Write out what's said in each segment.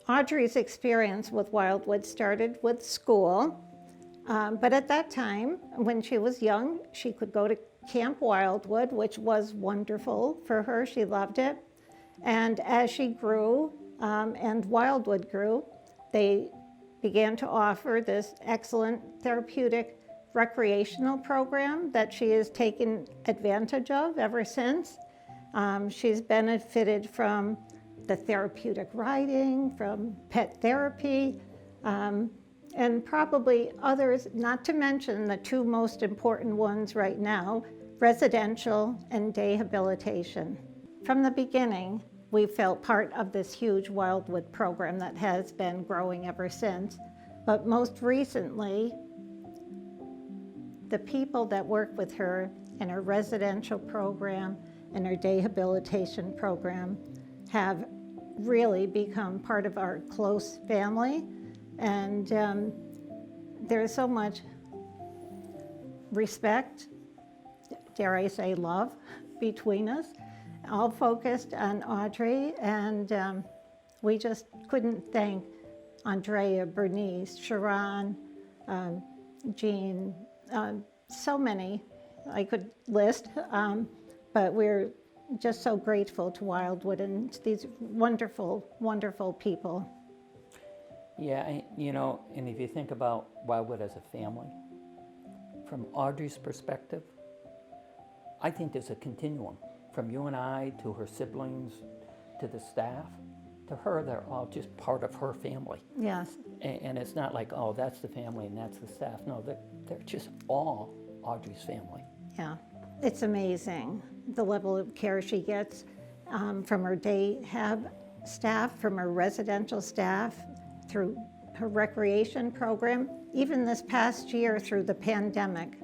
Audrey's experience with Wildwood started with school, but at that time, when she was young, she could go to Camp Wildwood, which was wonderful for her. She loved it. And as she grew and Wildwood grew, they began to offer this excellent therapeutic recreational program that she has taken advantage of ever since. She's benefited from the therapeutic riding, from pet therapy, and probably others, not to mention the two most important ones right now, residential and day habilitation. From the beginning, we felt part of this huge Wildwood program that has been growing ever since. But most recently, the people that work with her in her residential program and her day habilitation program have really become part of our close family. And there's so much respect, dare I say love, between us, all focused on Audrey. And we just couldn't thank Andrea, Bernice, Sharon, Jean, so many I could list, but we're just so grateful to Wildwood and to these wonderful, wonderful people. Yeah, and if you think about Wildwood as a family, from Audrey's perspective, I think there's a continuum. From you and I to her siblings to the staff, to her, they're all just part of her family. Yes. And it's not like, oh, that's the family and that's the staff. No, they're just all Audrey's family. Yeah, it's amazing the level of care she gets from her day hab staff, from her residential staff, through her recreation program. Even this past year through the pandemic,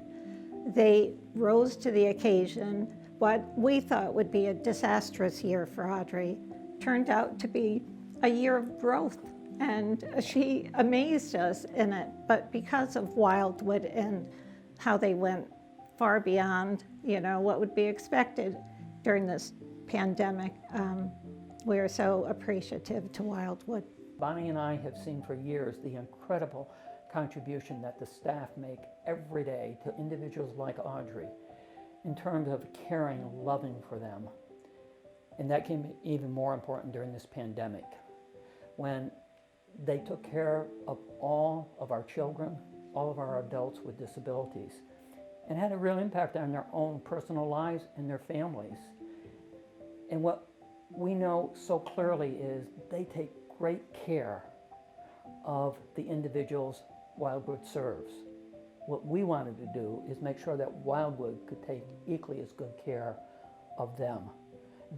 they rose to the occasion. What we thought would be a disastrous year for Audrey turned out to be a year of growth, and she amazed us in it. But because of Wildwood and how they went far beyond, what would be expected during this pandemic, we are so appreciative to Wildwood. Bonnie and I have seen for years the incredible contribution that the staff make every day to individuals like Audrey in terms of caring and loving for them. And that became even more important during this pandemic, when they took care of all of our children, all of our adults with disabilities, and had a real impact on their own personal lives and their families. And what we know so clearly is they take great care of the individuals Wildwood serves. What we wanted to do is make sure that Wildwood could take equally as good care of them.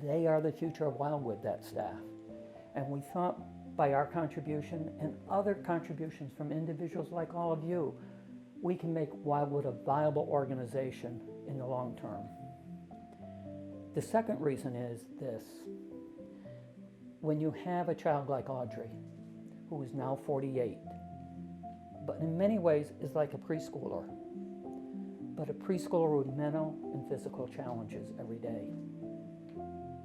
They are the future of Wildwood, that staff. And we thought by our contribution and other contributions from individuals like all of you, we can make Wildwood a viable organization in the long term. The second reason is this. When you have a child like Audrey, who is now 48, but in many ways is like a preschooler, but a preschooler with mental and physical challenges every day,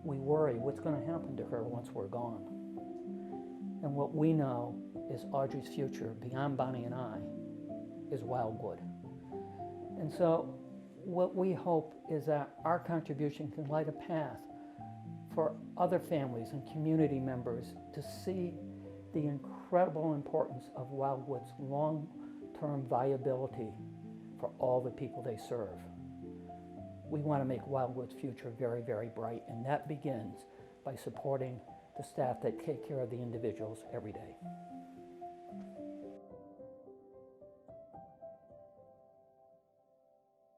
we worry what's going to happen to her once we're gone. And what we know is Audrey's future, beyond Bonnie and I, is Wildwood. And so what we hope is that our contribution can light a path for other families and community members to see the incredible importance of Wildwood's long-term viability for all the people they serve. We want to make Wildwood's future very, very bright, and that begins by supporting the staff that take care of the individuals every day.